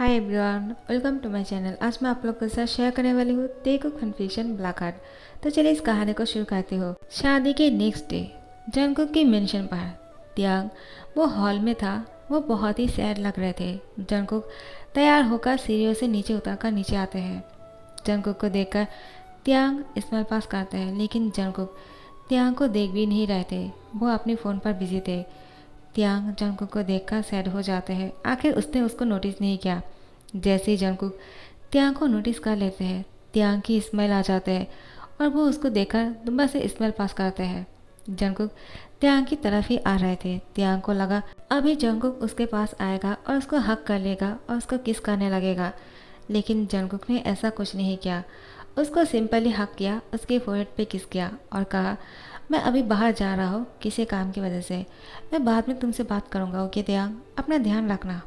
Hi everyone, welcome to my channel. आज मैं आप लोग के साथ शेयर करने वाली हूँ तेकुक कन्फ्यूजन ब्लैक हार्ट। तो चलिए इस कहानी को शुरू करती हूँ। शादी के नेक्स्ट डे जंगकुक की मेंशन पर त्यांग वो हॉल में था। वो बहुत ही सैड लग रहे थे। जंगकुक तैयार होकर सीढ़ियों से नीचे उतरकर नीचे आते हैं। जंगकुक को देखकर त्यांग स्माइल पास करते हैं, लेकिन जंगकुक त्यांग को देख भी नहीं रहे थे। वो अपने फ़ोन पर बिजी थे। त्यांग जंगकुक को देखकर सैड हो जाते हैं। आखिर उसने उसको नोटिस नहीं किया। जैसे ही जंगकुक त्यांग को नोटिस कर लेते हैं, त्यांग की स्माइल आ जाते हैं और वो उसको देखकर दुम्बा से स्माइल पास करते हैं। जंगकुक त्यांग की तरफ ही आ रहे थे। त्यांग को लगा अभी जंगकुक उसके पास आएगा और उसको हक कर लेगा और उसको किस करने लगेगा, लेकिन जंगकुक ने ऐसा कुछ नहीं किया। उसको सिंपली हक किया, उसके फोरहेड पे किस किया और कहा, मैं अभी बाहर जा रहा हूँ किसी काम की वजह से। मैं बाद में तुमसे बात करूँगा, ओके त्यांग, अपना ध्यान रखना।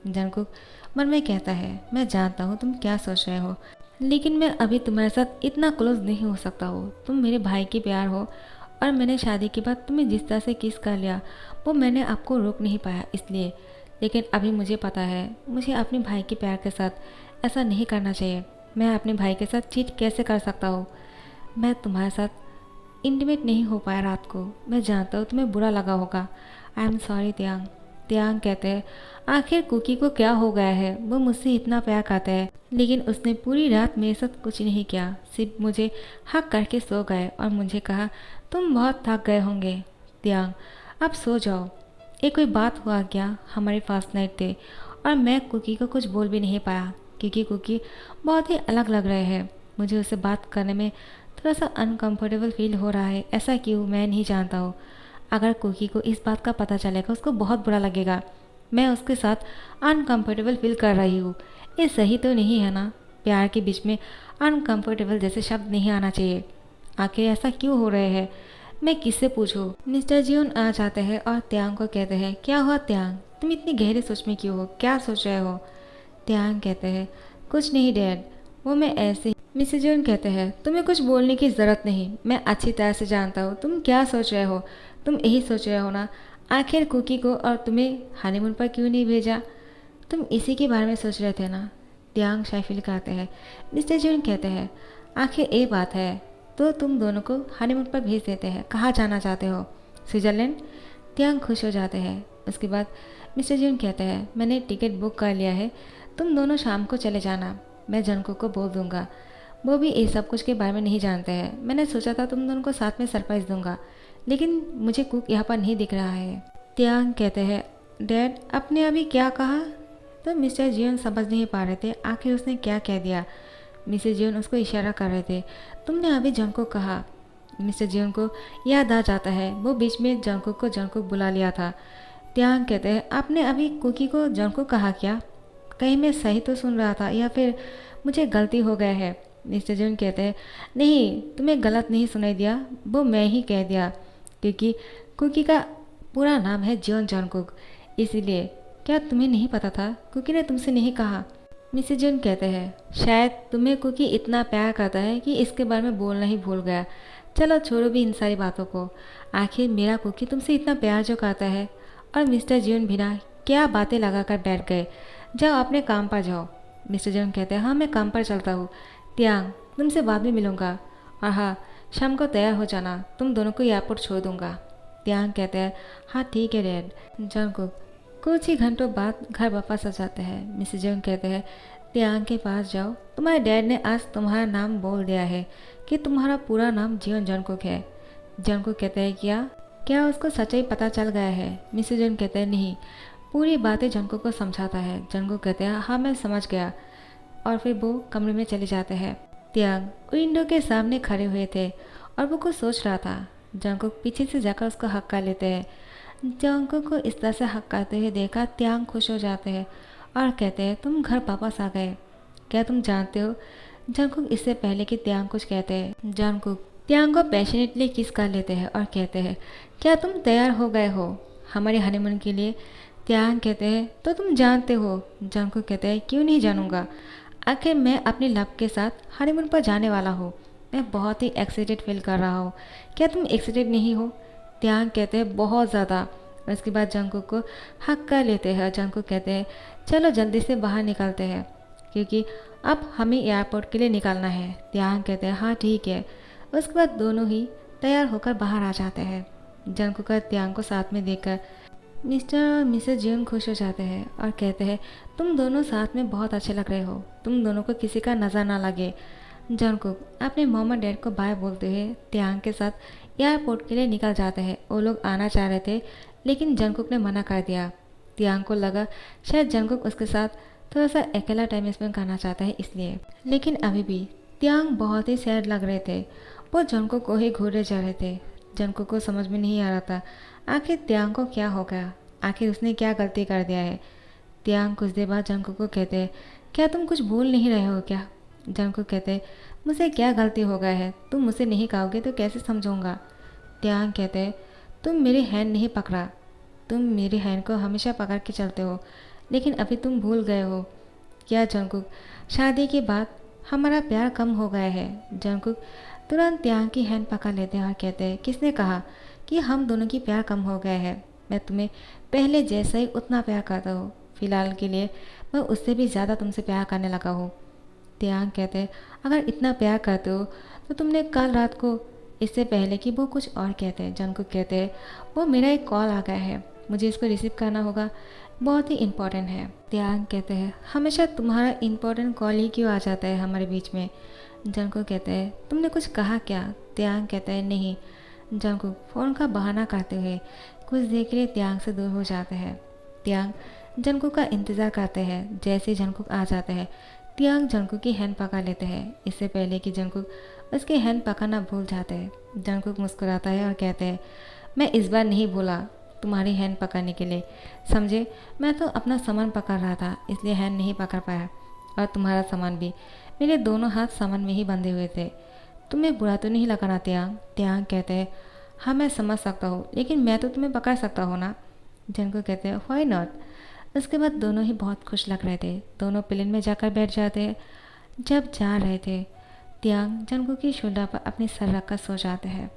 जंगकुक मन में कहता है, मैं जानता हूँ तुम क्या सोच रहे हो, लेकिन मैं अभी तुम्हारे साथ इतना क्लोज नहीं हो सकता हूँ। तुम मेरे भाई की प्यार हो और मैंने शादी के बाद तुम्हें जिस तरह से किस कर लिया वो मैंने आपको रोक नहीं पाया इसलिए। लेकिन अभी मुझे पता है मुझे अपने भाई के प्यार के साथ ऐसा नहीं करना चाहिए। मैं अपने भाई के साथ चीट कैसे कर सकता हूँ। मैं तुम्हारे साथ इंटीमेट नहीं हो पाया रात को। मैं जानता हूँ तुम्हें बुरा लगा होगा। I am sorry त्यांग। त्यांग कहते हैं, आखिर कुकी को क्या हो गया है। वो मुझसे इतना प्यार करता है, लेकिन उसने पूरी रात मेरे साथ कुछ नहीं किया, सिर्फ मुझे हक करके सो गए और मुझे कहा तुम बहुत थक गए होंगे। त्यांग, अब सो जाओ। एक कोई बात हुआ क्या, हमारी फर्स्ट नाइट थे और मैं कुकी को कुछ बोल भी नहीं पाया क्योंकि कुकी बहुत ही अलग लग रहे हैं। मुझे उससे बात करने में थोड़ा सा अनकंफर्टेबल फील हो रहा है। ऐसा क्यों, मैं नहीं जानता हूँ। अगर कुकी को इस बात का पता चलेगा उसको बहुत बुरा लगेगा। मैं उसके साथ अनकंफर्टेबल फील कर रही हूँ। ये सही तो नहीं है ना। प्यार के बीच में अनकंफर्टेबल जैसे शब्द नहीं आना चाहिए। आखिर ऐसा क्यों हो रहे हैं, मैं किससे पूछूं। मिस्टर जियोन आ जाते हैं और त्यांग को कहते हैं, क्या हुआ त्यांग, तुम इतनी गहरी सोच में क्यों हो, क्या सोच रहे हो। त्यांग कहते हैं, कुछ नहीं डैड, वो मैं ऐसे ही। मिस्टर जियोन कहते हैं, तुम्हें कुछ बोलने की ज़रूरत नहीं, मैं अच्छी तरह से जानता हूँ तुम क्या सोच रहे हो। तुम यही सोच रहे हो ना, आखिर कुकी को और तुम्हें हनीमून पर क्यों नहीं भेजा। तुम इसी के बारे में सोच रहे थे ना। त्यांग शाय फील करते हैं। मिस्टर जियोन कहते हैं, आखिर ये बात है तो तुम दोनों को हनीमून पर भेज देते हैं। कहाँ जाना चाहते हो, स्विट्ज़रलैंड। त्यांग खुश हो जाते हैं। उसके बाद मिस्टर जियोन कहते हैं, मैंने टिकट बुक कर लिया है, तुम दोनों शाम को चले जाना। मैं जंगकुक को बोल दूंगा, वो भी ये सब कुछ के बारे में नहीं जानते हैं। मैंने सोचा था तुम दोनों को साथ में सरप्राइज़ दूंगा, लेकिन मुझे कुक यहाँ पर नहीं दिख रहा है। त्यांग कहते हैं, डैड आपने अभी क्या कहा। तो मिस्टर जियोन समझ नहीं पा रहे थे आखिर उसने क्या कह दिया। मिस्टर जियोन उसको इशारा कर रहे थे, तुमने अभी जंगकुक कहा। मिस्टर जियोन को याद आ जाता है वो बीच में जंगकुक को जंगकुक बुला लिया था। त्यांग कहते हैं, आपने अभी कुकी को जंगकुक कहा क्या, कहीं मैं सही तो सुन रहा था या फिर मुझे गलती हो गया है। मिस्टर जियोन कहते हैं, नहीं तुम्हें गलत नहीं सुनाई दिया, वो मैं ही कह दिया क्योंकि कुकी का पूरा नाम है जियोन जंगकुक, इसीलिए। क्या तुम्हें नहीं पता था, कुकी ने तुमसे नहीं कहा। मिस्टर जियोन कहते हैं, शायद तुम्हें कुकी इतना प्यार करता है कि इसके बारे में बोलना ही भूल गया। चलो छोड़ो भी इन सारी बातों को। आखिर मेरा कुकी तुमसे इतना प्यार जो करता है। और मिस्टर जियोन भी ना क्या बातें लगा कर बैठ गए। जाओ अपने काम पर जाओ। मिस्टर जियोन कहते हैं, हाँ मैं काम पर चलता हूँ। त्यांग, तुमसे बाद में मिलूँगा और हाँ शाम को तैयार हो जाना, तुम दोनों को एयरपोर्ट छोड़ दूँगा। त्यांग कहते हैं, हाँ ठीक है डैड। जंगकुक कुछ ही घंटों बाद घर वापस आ जाते हैं। मिस्टर जियोन कहते हैं, त्यांग के पास जाओ, तुम्हारे डैड ने आज तुम्हारा नाम बोल दिया है कि तुम्हारा पूरा नाम जियोन जंगकुक है। जंगकुक कहते हैं, क्या उसको सच्चाई पता चल गया है। मिस्टर जियोन कहते हैं, नहीं, पूरी बातें जंगकुक को समझाता है। जंगकुक कहते हैं, हाँ मैं समझ गया, और फिर वो कमरे में चले जाते हैं। त्यांग विंडो के सामने खड़े हुए थे और वो कुछ सोच रहा था। जंगकुक पीछे से जाकर उसको हक कर लेते हैं। जंगकुक को इस तरह से हक करते हुए देखा त्यांग खुश हो जाते हैं और कहते हैं, तुम घर वापस आ गए, क्या तुम जानते हो। जंगकुक इससे पहले कि त्यांग कुछ कहते हैं, जंगकुक त्यांग को पैशनेटली किस कर लेते हैं और कहते हैं, क्या तुम तैयार हो गए हो हमारे हनीमून के लिए। त्यांग कहते हैं, तो तुम जानते हो। जंगकुक कहते हैं, क्यों नहीं जानूंगा, आखिर मैं अपनी लव के साथ हनीमून पर जाने वाला हूँ। मैं बहुत ही एक्साइटेड फील कर रहा हूँ, क्या तुम एक्साइटेड नहीं हो। त्यांग कहते हैं, बहुत ज़्यादा। और उसके बाद जंगकुक को हक कर लेते हैं और जंगकुक कहते हैं चलो जल्दी से बाहर निकलते हैं क्योंकि अब हमें एयरपोर्ट के लिए निकलना है। त्यांग कहते हैं हाँ ठीक है। उसके बाद दोनों ही तैयार होकर बाहर आ जाते हैं। जंगकुक और त्यांग को साथ में देखकर मिस्टर और मिसेस जियोंग खुश हो जाते हैं और कहते हैं तुम दोनों साथ में बहुत अच्छे लग रहे हो, तुम दोनों को किसी का नज़र ना लगे। जंगकुक अपने मॉम और डैड को बाय बोलते हुए त्यांग के साथ एयरपोर्ट के लिए निकल जाते हैं। वो लोग आना चाह रहे थे लेकिन जंगकुक ने मना कर दिया। त्यांग को लगा शायद जंगकुक उसके साथ थोड़ा सा अकेला टाइम स्पेंड करना चाहता है इसलिए, लेकिन अभी भी त्यांग बहुत ही सैड लग रहे थे। वो जंगकुक को ही घूरे जा रहे थे। जंगकुक को समझ में नहीं आ रहा था आखिर त्यांग को क्या हो गया, आखिर उसने क्या गलती कर दिया है। त्यांग कुछ देर बाद जंगकुक को कहते हैं क्या तुम कुछ भूल नहीं रहे हो क्या। जंगकुक कहते हैं मुझसे क्या गलती हो गया है, तुम मुझसे नहीं कहोगे तो कैसे समझूंगा। त्यांग कहते हैं तुम मेरी हैंड नहीं पकड़ा, तुम मेरी हैंड को हमेशा पकड़ के चलते हो लेकिन अभी तुम भूल गए हो क्या जंगकुक, शादी के बाद हमारा प्यार कम हो गया है। जंगकुक तुरंत त्यांग की हैंड पकड़ लेते हैं और कहते हैं किसने कहा कि हम दोनों की प्यार कम हो गया है, मैं तुम्हें पहले जैसा ही उतना प्यार करता हूँ, फिलहाल के लिए मैं उससे भी ज़्यादा तुमसे प्यार करने लगा हूँ। त्यांग कहते हैं अगर इतना प्यार करते हो तो तुमने कल रात को इससे पहले कि वो कुछ और कहते हैं। जंगकुक कहते हैं वो मेरा एक कॉल आ गया है, मुझे इसको रिसीव करना होगा, बहुत ही इम्पोर्टेंट है। त्यांग कहते हैं हमेशा तुम्हारा इम्पोर्टेंट कॉल ही क्यों आ जाता है हमारे बीच में। जंगकुक कहते हैं तुमने कुछ कहा क्या। त्यांग कहते हैं नहीं। जंगकुक फ़ोन का बहाना करते हुए कुछ देर के लिए त्यांग से दूर हो जाते हैं। त्यांग जंगकुक का इंतज़ार करते हैं। जैसे ही जंगकुक आ जाते हैं त्यांग जंगकुक की हैंड पकड़ लेते हैं, इससे पहले कि जंगकुक उसकी हैंड पकड़ना भूल जाते हैं। जंगकुक मुस्कुराता है और कहते हैं मैं इस बार नहीं बोला तुम्हारी हैंड पकड़ने के लिए, समझे, मैं तो अपना सामान पकड़ रहा था इसलिए हैंड नहीं पकड़ पाया, और तुम्हारा सामान भी, मेरे दोनों हाथ सामान में ही बंधे हुए थे। तुम्हें बुरा तो नहीं लगा ना त्यांग। त्यांग कहते हैं हाँ मैं समझ सकता हूँ लेकिन मैं तो तुम्हें पकड़ सकता हूँ ना। जंगकुक कहते हैं व्हाई नॉट। उसके बाद दोनों ही बहुत खुश लग रहे थे। दोनों प्लेन में जाकर बैठ जाते हैं। जब जा रहे थे त्यांग जंगकुक की शोल्डर पर अपनी सर रख कर सो जाते हैं।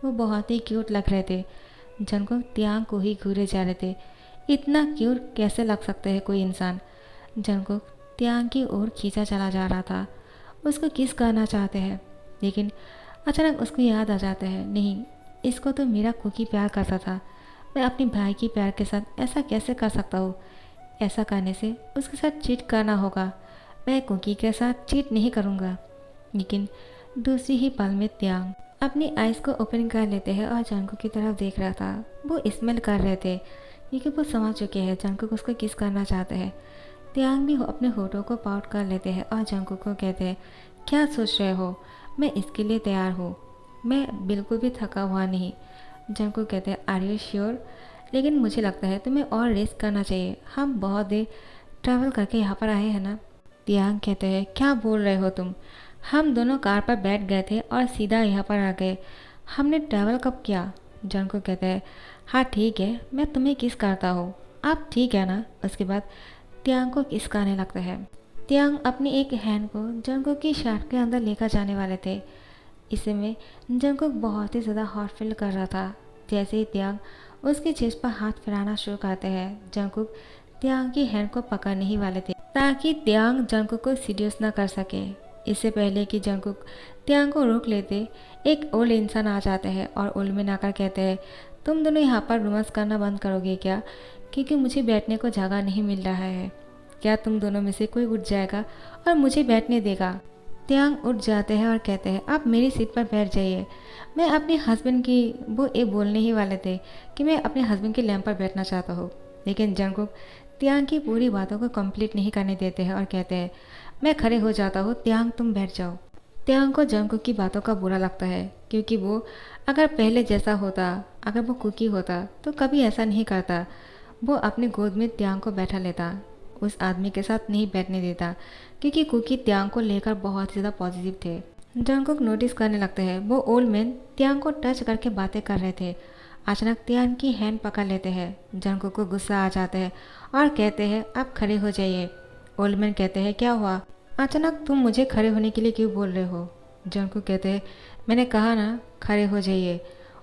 वो बहुत ही क्यूट लग रहे थे। जंगकुक त्यांग को ही घूरे जा रहे थे, इतना क्यूट कैसे लग सकते हैं कोई इंसान। जंगकुक त्यांग की ओर खींचा चला जा रहा था, उसको किस करना चाहते हैं लेकिन अचानक उसको याद आ जाता है नहीं, इसको तो मेरा कुकी प्यार करता था, मैं अपने भाई की प्यार के साथ ऐसा कैसे कर सकता हूँ, ऐसा करने से उसके साथ चीट करना होगा, मैं कुकी के साथ चीट नहीं करूँगा। लेकिन दूसरी ही पल में त्यांग अपनी आइज़ को ओपन कर लेते हैं और जंगकुक की तरफ देख रहा था। वो स्मेल कर रहे थे क्योंकि वो समझ चुके हैं जंगकुक उसको किस करना चाहते हैं। त्यांग भी अपने होठों को पाउट कर लेते हैं और जंगकुक को कहते हैं क्या सोच रहे हो, मैं इसके लिए तैयार हूँ, मैं बिल्कुल भी थका हुआ नहीं। जंगकुक कहते हैं आर यू श्योर, लेकिन मुझे लगता है तुम्हें और रेस्ट करना चाहिए, हम बहुत देर ट्रैवल करके यहाँ पर आए हैं ना। त्यांग कहते हैं क्या बोल रहे हो तुम, हम दोनों कार पर बैठ गए थे और सीधा यहाँ पर आ गए, हमने ट्रैवल कब किया। जंगकुक कहते हैं हाँ ठीक है, मैं तुम्हें किस करता हूँ, आप ठीक है ना। उसके बाद त्यांग को किस करने लगता है। त्यांग अपनी एक हैंड को जंगकुक की शर्ट के अंदर लेकर जाने वाले थे। इसे में जंगकुक बहुत ही ज़्यादा हॉट फील कर रहा था। जैसे ही त्यांग उसके चेस्ट पर हाथ फिराना शुरू करते हैं, जंगकुक त्यांग की हैंड को पकड़ने ही वाले थे ताकि त्यांग जंगकुक को सीरियस ना कर सके। इससे पहले कि जंगकुक त्यांग को रोक लेते, एक ओल्ड इंसान आ जाते हैं और ओल्ड मैन आकर कहते हैं तुम दोनों यहाँ पर रोमांस करना बंद करोगे क्या, क्योंकि मुझे बैठने को जगह नहीं मिल रहा है। क्या तुम दोनों में से कोई उठ जाएगा और मुझे बैठने देगा। त्यांग उठ जाते हैं और कहते हैं आप मेरी सीट पर बैठ जाइए, मैं अपने हस्बैंड की, वो ये बोलने ही वाले थे कि मैं अपने हस्बैंड के लैंप पर बैठना चाहता हूँ, लेकिन जंगकुक त्यांग की पूरी बातों को कंप्लीट नहीं करने देते हैं और कहते हैं मैं खड़े हो जाता हूँ, त्यांग तुम बैठ जाओ। त्यांग को जंगकुक की बातों का बुरा लगता है क्योंकि वो अगर पहले जैसा होता, अगर वो कुकी होता तो कभी ऐसा नहीं करता। वो अपने गोद में त्यांग को बैठा लेता, उस आदमी के साथ नहीं बैठने देता क्योंकि कुकी त्यांग को लेकर बहुत ज़्यादा पॉजिटिव थे। जंगकुक नोटिस करने लगते हैं वो ओल्ड मैन त्यांग को टच करके बातें कर रहे थे। अचानक त्यांग की हैंड पकड़ लेते हैं। जंगकुक को गुस्सा आ जाता है और कहते हैं आप खड़े हो जाइए। ओल्ड मैन कहते हैं क्या हुआ, अचानक तुम मुझे खड़े होने के लिए क्यों बोल रहे हो। जंगकुक कहते हैं मैंने कहा ना खड़े हो जाइए।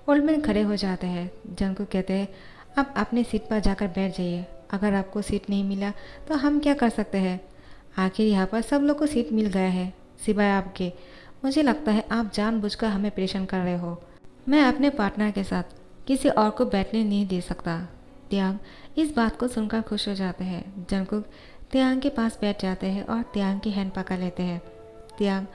ओल्ड मैन खड़े हो जाते हैं। जंगकुक कहते हैं आप अपनी सीट पर जाकर बैठ जाइए। अगर आपको सीट नहीं मिला तो हम क्या कर सकते हैं? आखिर यहाँ पर सब लोग को सीट मिल गया है सिवाय आपके। मुझे लगता है आप जानबूझकर हमें परेशान कर रहे हो। मैं अपने पार्टनर के साथ किसी और को बैठने नहीं दे सकता। त्यांग इस बात को सुनकर खुश हो जाते हैं। जंगकुक त्यांग के पास बैठ जाते हैं और त्यांग की हैंड पकड़ लेते हैं। त्यांग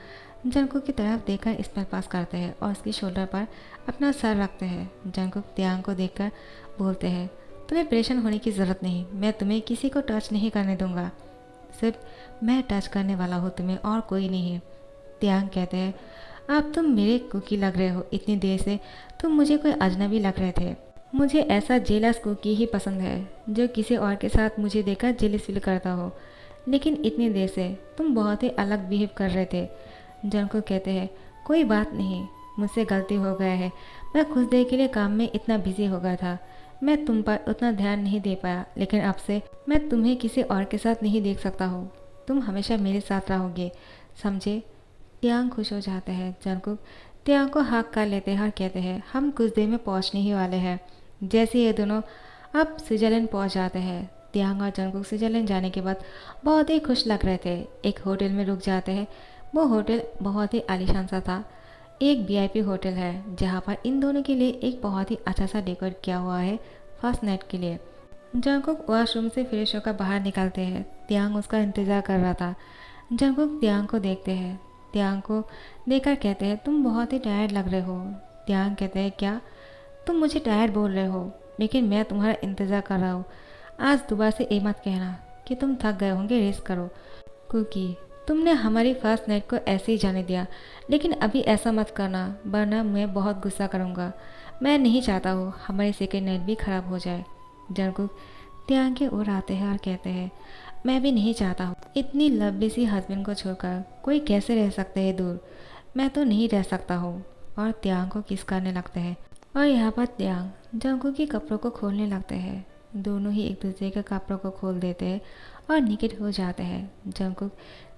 जंगकुक की तरफ देखकर स्मेल पास करते हैं और उसकी शोल्डर पर अपना सर रखते हैं। जंगकुक त्यांग को देखकर बोलते हैं, तुम्हें परेशान होने की ज़रूरत नहीं, मैं तुम्हें किसी को टच नहीं करने दूंगा। सिर्फ मैं टच करने वाला हूँ तुम्हें, और कोई नहीं। त्यांग कहते हैं, अब तुम मेरे कुकी लग रहे हो। इतनी देर से तुम मुझे कोई अजनबी लग रहे थे। मुझे ऐसा जेलस कुकी ही पसंद है जो किसी और के साथ मुझे देखकर जेलस फील करता हो। लेकिन इतनी देर से तुम बहुत ही अलग बिहेव कर रहे थे। जंगकुक कहते हैं, कोई बात नहीं, मुझसे गलती हो गया है। मैं कुछ देर के लिए काम में इतना बिजी हो गया था, मैं तुम पर उतना ध्यान नहीं दे पाया। लेकिन अब से मैं तुम्हें किसी और के साथ नहीं देख सकता हूँ। तुम हमेशा मेरे साथ रहोगे, समझे? त्यांग खुश हो जाते हैं। जंगकुक त्यांग को हाथ कर लेते हैं और कहते हैं, हम कुछ देर में पहुँचने ही वाले हैं। जैसे ये दोनों अब स्विट्जरलैंड पहुँच जाते हैं। त्यांग और जंगकुक स्विट्जरलैंड जाने के बाद बहुत ही खुश लग रहे थे। एक होटल में रुक जाते हैं। वो होटल बहुत ही आलीशान सा था। एक वीआईपी होटल है जहाँ पर इन दोनों के लिए एक बहुत ही अच्छा सा डेकोरेट किया हुआ है फर्स्ट नाइट के लिए। जंगकुक वॉशरूम से फ्रेश होकर बाहर निकलते हैं। त्यांग उसका इंतज़ार कर रहा था। जंगकुक त्यांग को देखते हैं। त्यांग को देखकर कहते हैं, तुम बहुत ही टायर्ड लग रहे हो। त्यांग कहते हैं, क्या तुम मुझे टायर्ड बोल रहे हो? लेकिन मैं तुम्हारा इंतज़ार कर रहा हूँ। आज दोबारा से ये मत कहना कि तुम थक गए होंगे, रेस्ट करो। क्योंकि तुमने हमारी फर्स्ट नाइट को ऐसे ही जाने दिया, लेकिन अभी ऐसा मत करना वरना मैं बहुत गुस्सा करूँगा। मैं नहीं चाहता हूँ हमारी सेकेंड नाइट भी ख़राब हो जाए। जंगकुक त्यांग की ओर आते हैं और कहते हैं, मैं भी नहीं चाहता हूँ। इतनी लवली सी हस्बैंड को छोड़कर कोई कैसे रह सकते हैं दूर? मैं तो नहीं रह सकता हूँ। और त्यांग को किस करने लगते हैं और यहाँ पर त्यांग जंगकुक के कपड़ों को खोलने लगते हैं। दोनों ही एक दूसरे के कपड़ों को खोल देते हैं और निकट हो जाते हैं। जंगकुक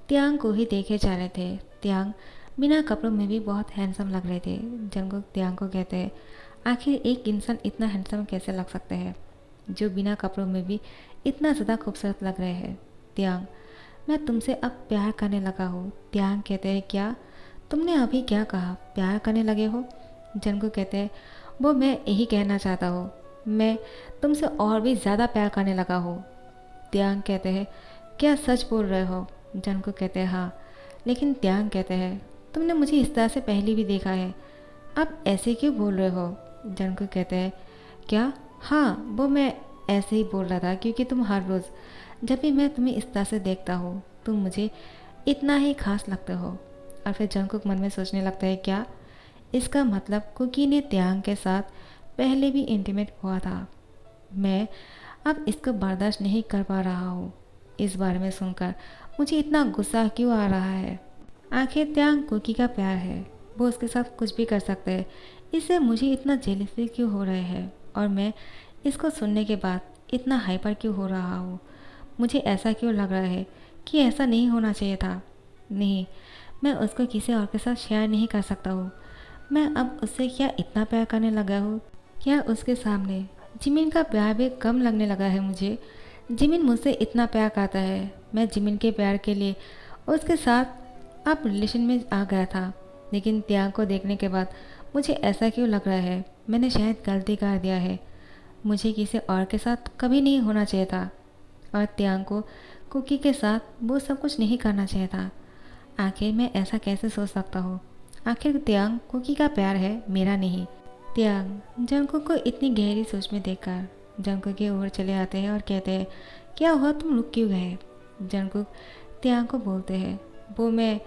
त्यांग को ही देखे जा रहे थे। त्यांग बिना कपड़ों में भी बहुत हैंडसम लग रहे थे। जंगकुक त्यांग को कहते हैं, आखिर एक इंसान इतना हैंडसम कैसे लग सकते हैं जो बिना कपड़ों में भी इतना ज़्यादा खूबसूरत लग रहे हैं? त्यांग, मैं तुमसे अब प्यार करने लगा हूँ। त्यांग कहते हैं, क्या? तुमने अभी क्या कहा? प्यार करने लगे हो? जंगकुक कहते हैं, वो मैं यही कहना चाहता हूँ, मैं तुमसे और भी ज़्यादा प्यार करने लगा हूँ। त्यांग कहते हैं, क्या सच बोल रहे हो? जंगकुक कहते हैं, हाँ। लेकिन त्यांग कहते हैं, तुमने मुझे इस तरह से पहले भी देखा है, अब ऐसे क्यों बोल रहे हो? जंगकुक कहते हैं, क्या? हाँ, वो मैं ऐसे ही बोल रहा था क्योंकि तुम हर रोज़ जब भी मैं तुम्हें इस तरह से देखता हूँ तुम मुझे इतना ही खास लगते हो। और फिर जंगकुक मन में सोचने लगता है, क्या इसका मतलब कुकी ने त्यांग के साथ पहले भी इंटीमेट हुआ था? मैं अब इसको बर्दाश्त नहीं कर पा रहा हूँ। इस बारे में सुनकर मुझे इतना गुस्सा क्यों आ रहा है? आखिर त्यांग कुकी का प्यार है, वो उसके साथ कुछ भी कर सकते हैं। इससे मुझे इतना जेलसी क्यों हो रहे हैं और मैं इसको सुनने के बाद इतना हाइपर क्यों हो रहा हूँ? मुझे ऐसा क्यों लग रहा है कि ऐसा नहीं होना चाहिए था? नहीं, मैं उसको किसी और के साथ शेयर नहीं कर सकता हूँ। मैं अब उससे क्या इतना प्यार करने लगा हूँ? क्या उसके सामने जिमिन का प्यार भी कम लगने लगा है मुझे? जिमिन मुझसे इतना प्यार करता है, मैं जिमिन के प्यार के लिए उसके साथ अब रिलेशन में आ गया था। लेकिन त्यांग को देखने के बाद मुझे ऐसा क्यों लग रहा है? मैंने शायद गलती कर दिया है, मुझे किसी और के साथ कभी नहीं होना चाहिए था। और त्यांग को कुकी के साथ वो सब कुछ नहीं करना चाहिए था। आखिर मैं ऐसा कैसे सोच सकता हूँ? आखिर त्यांग कुकी का प्यार है, मेरा नहीं। त्यांग जंगकुक को इतनी गहरी सोच में देखकर जंगकुक की ओर चले आते हैं और कहते हैं, क्या हुआ, तुम रुक क्यों गए? जंगकुक त्यांग को बोलते हैं, वो मैं।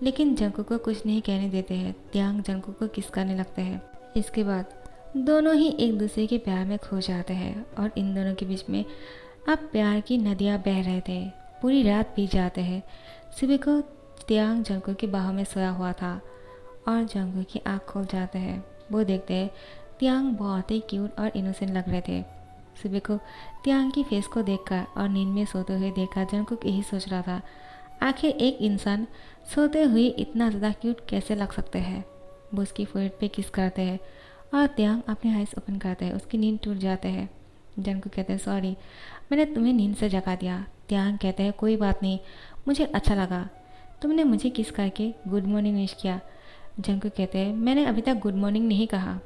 लेकिन जंगकुक को कुछ नहीं कहने देते हैं। त्यांग जंगकुक को किस करने लगते हैं। इसके बाद दोनों ही एक दूसरे के प्यार में खो जाते हैं और इन दोनों के बीच में अब प्यार की नदियाँ बह रहे थे। पूरी रात बीत जाते हैं। सुबह को त्यांग जंगकुक की बाहों में सोया हुआ था और जंगकुक की आँख खोल जाते हैं। वो देखते हैं त्यांग बहुत ही क्यूट और इनोसेंट लग रहे थे। सुबह को त्यांग की फेस को देखकर और नींद में सोते हुए देखकर जंगकुक यही सोच रहा था, आखिर एक इंसान सोते हुए इतना ज़्यादा क्यूट कैसे लग सकते हैं। वो उसकी फोrehead पे किस करते हैं और त्यांग अपने आइज़ ओपन करते हैं। उसकी नींद टूट जाते हैं। जंगकुक कहते हैं सॉरी, मैंने तुम्हें नींद से जगा दिया। त्यांग कहते हैं कोई बात नहीं, मुझे अच्छा लगा। तुमने मुझे किस करके गुड मॉर्निंग विश किया। जंगकुक कहते हैं मैंने अभी तक गुड मॉर्निंग नहीं कहा।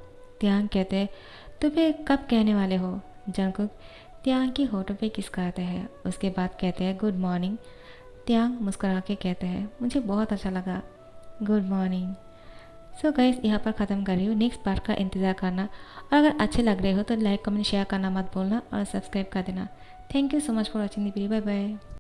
त्यांग कहते हैं तो फिर कब कहने वाले हो। जंगकुक त्यांग की होठों पे किस करते हैं, उसके बाद कहते हैं गुड मॉर्निंग। त्यांग मुस्कुरा के कहते हैं मुझे बहुत अच्छा लगा, गुड मॉर्निंग। सो गाइस यहाँ पर ख़त्म कर रही हूँ, नेक्स्ट पार्ट का इंतज़ार करना। और अगर अच्छे लग रहे हो तो लाइक कमेंट शेयर करना मत भूलना और सब्सक्राइब कर देना। Thank you so much for watching the video, bye bye.